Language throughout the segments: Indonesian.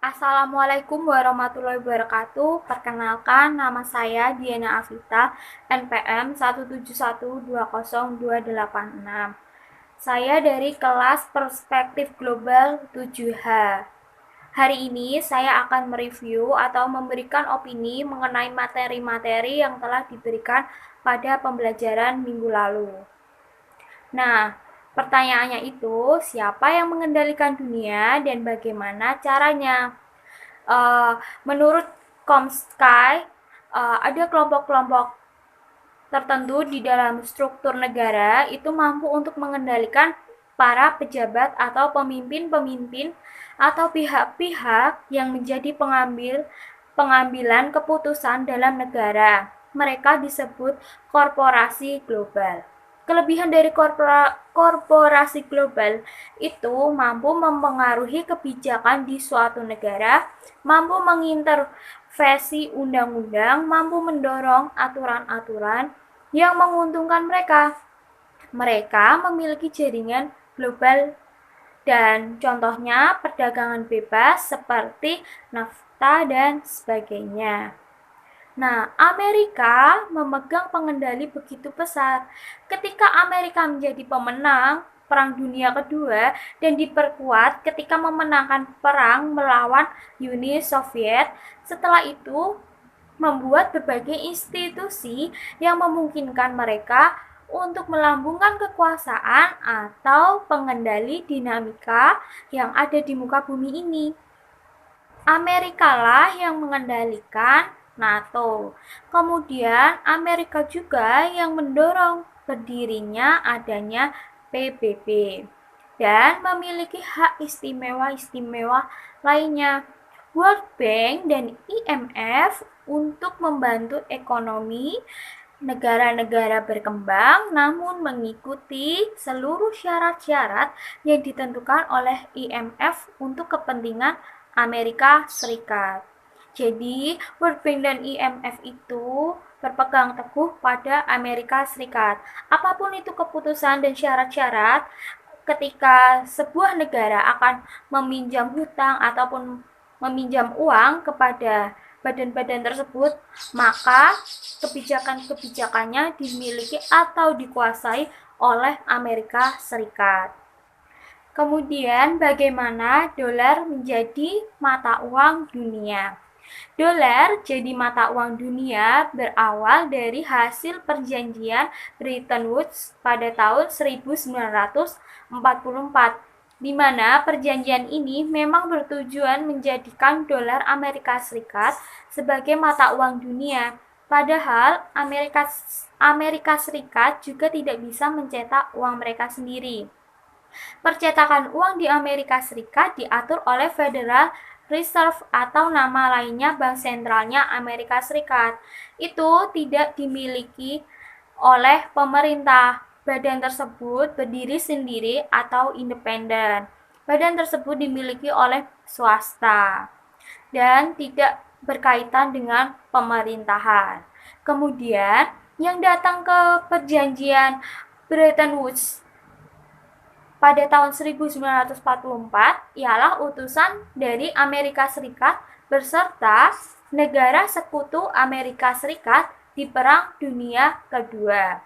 Assalamualaikum warahmatullahi wabarakatuh. Perkenalkan, nama saya Diana Afita, NPM 171202886. Saya dari kelas Perspektif Global 7H. Hari ini saya akan mereview atau memberikan opini mengenai materi-materi yang telah diberikan pada pembelajaran minggu lalu. Nah, pertanyaannya itu, siapa yang mengendalikan dunia dan bagaimana caranya? Uh, Menurut Chomsky, ada kelompok-kelompok tertentu di dalam struktur negara itu mampu untuk mengendalikan para pejabat atau pemimpin-pemimpin atau pihak-pihak yang menjadi pengambilan keputusan dalam negara. Mereka disebut korporasi global. Kelebihan dari korporasi global itu mampu mempengaruhi kebijakan di suatu negara, mampu mengintervensi undang-undang, mampu mendorong aturan-aturan yang menguntungkan mereka. Mereka memiliki jaringan global dan contohnya perdagangan bebas seperti NAFTA dan sebagainya. Nah, Amerika memegang pengendali begitu besar. Ketika Amerika menjadi pemenang Perang Dunia Kedua dan diperkuat ketika memenangkan perang melawan Uni Soviet, setelah itu membuat berbagai institusi yang memungkinkan mereka untuk melambungkan kekuasaan atau pengendali dinamika yang ada di muka bumi ini. Amerika lah yang mengendalikan NATO. Kemudian Amerika juga yang mendorong berdirinya adanya PBB dan memiliki hak istimewa-istimewa lainnya. World Bank dan IMF untuk membantu ekonomi negara-negara berkembang namun mengikuti seluruh syarat-syarat yang ditentukan oleh IMF untuk kepentingan Amerika Serikat. Jadi, World Bank dan IMF itu berpegang teguh pada Amerika Serikat. Apapun itu keputusan dan syarat-syarat ketika sebuah negara akan meminjam hutang ataupun meminjam uang kepada badan-badan tersebut, maka kebijakan-kebijakannya dimiliki atau dikuasai oleh Amerika Serikat. Kemudian bagaimana dolar menjadi mata uang dunia? Dolar jadi mata uang dunia berawal dari hasil perjanjian Bretton Woods pada tahun 1944, di mana perjanjian ini memang bertujuan menjadikan dolar Amerika Serikat sebagai mata uang dunia. Padahal Amerika Serikat juga tidak bisa mencetak uang mereka sendiri. Percetakan uang di Amerika Serikat diatur oleh Federal Reserve atau nama lainnya Bank Sentralnya Amerika Serikat. Itu tidak dimiliki oleh pemerintah. Badan tersebut berdiri sendiri atau independen. Badan tersebut dimiliki oleh swasta dan tidak berkaitan dengan pemerintahan. Kemudian, yang datang ke perjanjian Bretton Woods pada tahun 1944 ialah utusan dari Amerika Serikat beserta negara sekutu Amerika Serikat di Perang Dunia Kedua.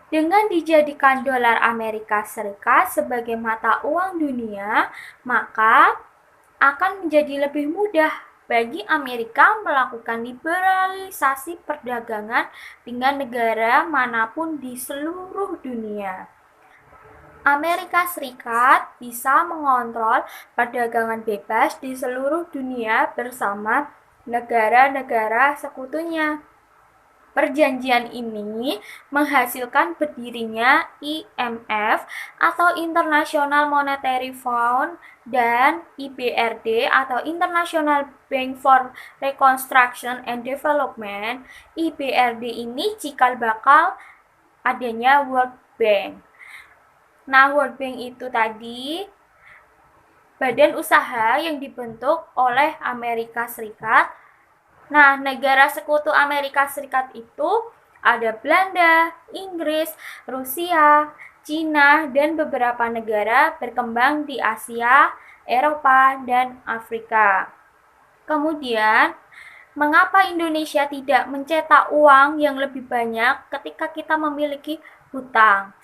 Dengan dijadikan dolar Amerika Serikat sebagai mata uang dunia, maka akan menjadi lebih mudah bagi Amerika melakukan liberalisasi perdagangan dengan negara manapun di seluruh dunia. Amerika Serikat bisa mengontrol perdagangan bebas di seluruh dunia bersama negara-negara sekutunya. Perjanjian ini menghasilkan berdirinya IMF atau International Monetary Fund dan IBRD atau International Bank for Reconstruction and Development. IBRD ini cikal bakal adanya World Bank. Nah, World Bank itu tadi badan usaha yang dibentuk oleh Amerika Serikat. Nah, negara sekutu Amerika Serikat itu ada Belanda, Inggris, Rusia, Cina, dan beberapa negara berkembang di Asia Eropa, dan Afrika. Kemudian, mengapa Indonesia tidak mencetak uang yang lebih banyak ketika kita memiliki hutang?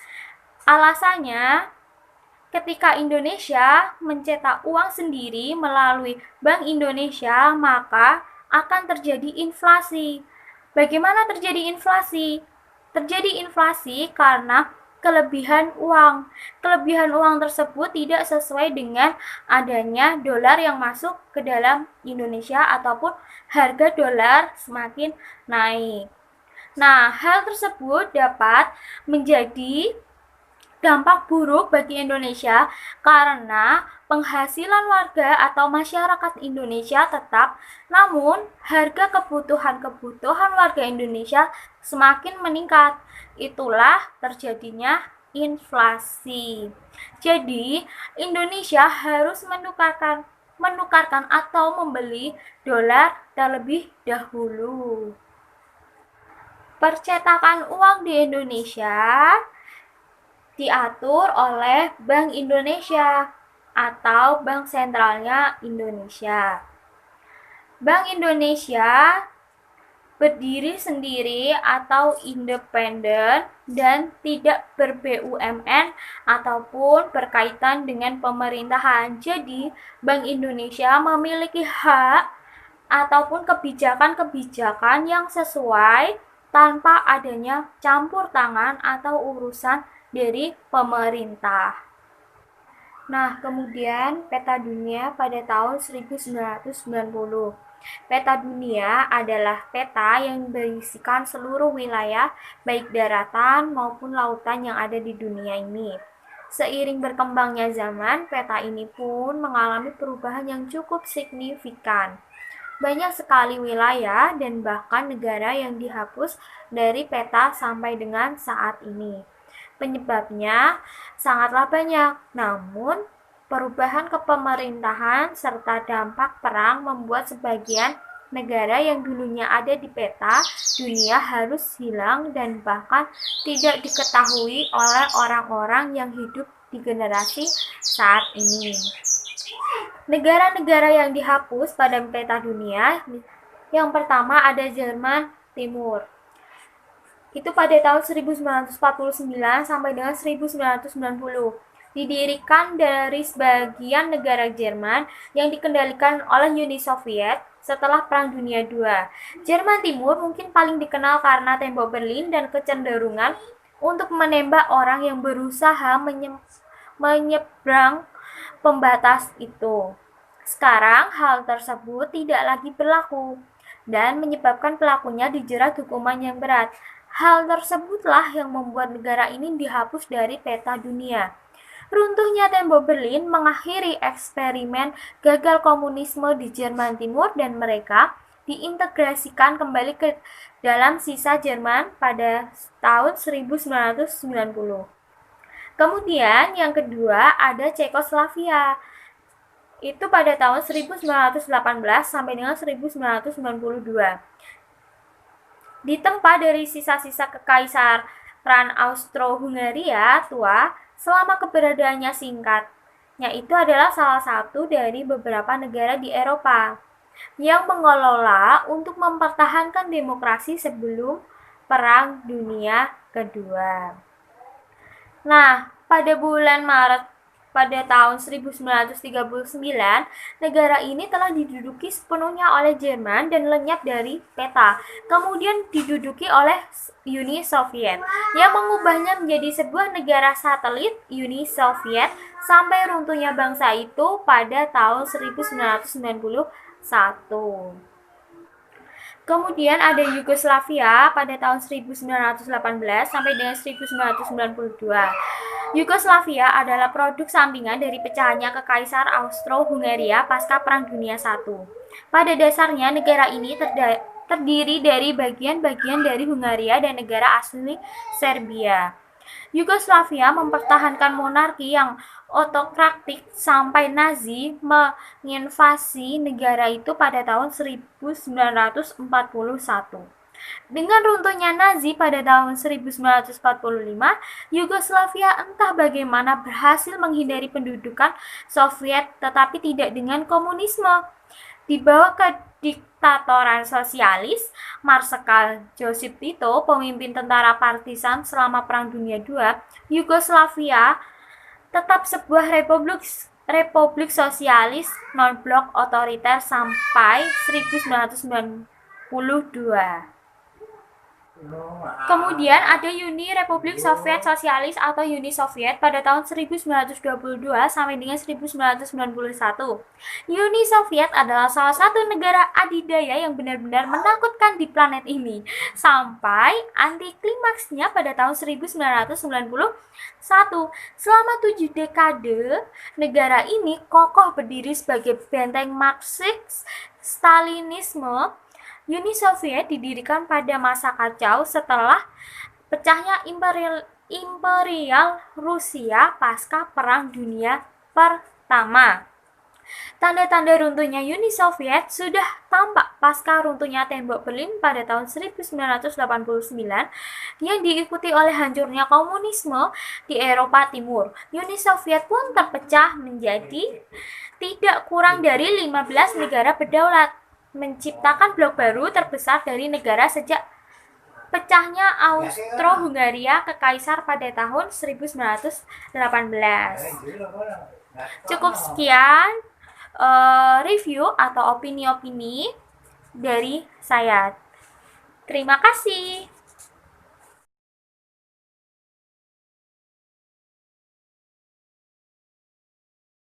Alasannya, ketika Indonesia mencetak uang sendiri melalui Bank Indonesia, maka akan terjadi inflasi. Bagaimana terjadi inflasi? Terjadi inflasi karena kelebihan uang. Kelebihan uang tersebut tidak sesuai dengan adanya dolar yang masuk ke dalam Indonesia ataupun harga dolar semakin naik. Nah, hal tersebut dapat menjadi dampak buruk bagi Indonesia karena penghasilan warga atau masyarakat Indonesia tetap, namun harga kebutuhan warga Indonesia semakin meningkat. Itulah terjadinya inflasi. Jadi, Indonesia harus menukarkan atau membeli dolar terlebih dahulu. Percetakan uang di Indonesia diatur oleh Bank Indonesia atau Bank Sentralnya Indonesia. Bank Indonesia berdiri sendiri atau independen dan tidak ber-BUMN ataupun berkaitan dengan pemerintahan. Jadi, Bank Indonesia memiliki hak ataupun kebijakan-kebijakan yang sesuai tanpa adanya campur tangan atau urusan dari pemerintah. Nah, kemudian peta dunia pada tahun 1990. Peta dunia adalah peta yang berisikan seluruh wilayah, baik daratan maupun lautan yang ada di dunia ini. Seiring berkembangnya zaman, peta ini pun mengalami perubahan yang cukup signifikan. Banyak sekali wilayah dan bahkan negara yang dihapus dari peta sampai dengan saat ini. Penyebabnya sangatlah banyak, namun perubahan kepemerintahan serta dampak perang membuat sebagian negara yang dulunya ada di peta dunia harus hilang dan bahkan tidak diketahui oleh orang-orang yang hidup di generasi saat ini. Negara-negara yang dihapus pada peta dunia, yang pertama ada Jerman Timur. Itu pada tahun 1949 sampai dengan 1990. Didirikan dari sebagian negara Jerman yang dikendalikan oleh Uni Soviet setelah Perang Dunia II. Jerman Timur mungkin paling dikenal karena tembok Berlin dan kecenderungan untuk menembak orang yang berusaha menyeberang pembatas itu. Sekarang hal tersebut tidak lagi berlaku dan menyebabkan pelakunya dijerat hukuman yang berat. Hal tersebutlah yang membuat negara ini dihapus dari peta dunia. Runtuhnya tembok Berlin mengakhiri eksperimen gagal komunisme di Jerman Timur dan mereka diintegrasikan kembali ke dalam sisa Jerman pada tahun 1990. Kemudian yang kedua ada Cekoslovakia. Itu pada tahun 1918 sampai dengan 1992. Ditempa dari sisa-sisa kekaisaran Austro-Hungaria tua selama keberadaannya singkat, yaitu adalah salah satu dari beberapa negara di Eropa yang mengelola untuk mempertahankan demokrasi sebelum Perang Dunia Kedua. Nah, pada bulan Maret pada tahun 1939, negara ini telah diduduki sepenuhnya oleh Jerman dan lenyap dari peta. Kemudian diduduki oleh Uni Soviet yang mengubahnya menjadi sebuah negara satelit Uni Soviet sampai runtuhnya bangsa itu pada tahun 1991. Kemudian ada Yugoslavia pada tahun 1918 sampai dengan 1992. Yugoslavia adalah produk sampingan dari pecahannya Kekaisar Austro-Hungaria pasca Perang Dunia I. Pada dasarnya negara ini terdiri dari bagian-bagian dari Hungaria dan negara asli Serbia. Yugoslavia mempertahankan monarki yang otokratik sampai Nazi menginvasi negara itu pada tahun 1941. Dengan runtuhnya Nazi pada tahun 1945, Yugoslavia entah bagaimana berhasil menghindari pendudukan Soviet tetapi tidak dengan komunisme. Di bawah kediktatoran sosialis, Marsekal Josip Tito, pemimpin tentara partisan selama Perang Dunia II, Yugoslavia tetap sebuah republik sosialis non-blok otoriter sampai 1992. Kemudian ada Uni Republik Soviet Sosialis atau Uni Soviet pada tahun 1922 sampai dengan 1991. Uni Soviet adalah salah satu negara adidaya yang benar-benar menakutkan di planet ini, sampai anti klimaksnya pada tahun 1991. Selama 7 dekade, negara ini kokoh berdiri sebagai benteng Marxis Stalinisme. Uni Soviet didirikan pada masa kacau setelah pecahnya Imperial Rusia pasca Perang Dunia Pertama. Tanda-tanda runtuhnya Uni Soviet sudah tampak pasca runtuhnya tembok Berlin pada tahun 1989 yang diikuti oleh hancurnya komunisme di Eropa Timur. Uni Soviet pun terpecah menjadi tidak kurang dari 15 negara berdaulat, menciptakan blok baru terbesar dari negara sejak pecahnya Austro-Hungaria Kekaisar pada tahun 1918. Cukup sekian review atau opini-opini dari saya. Terima kasih.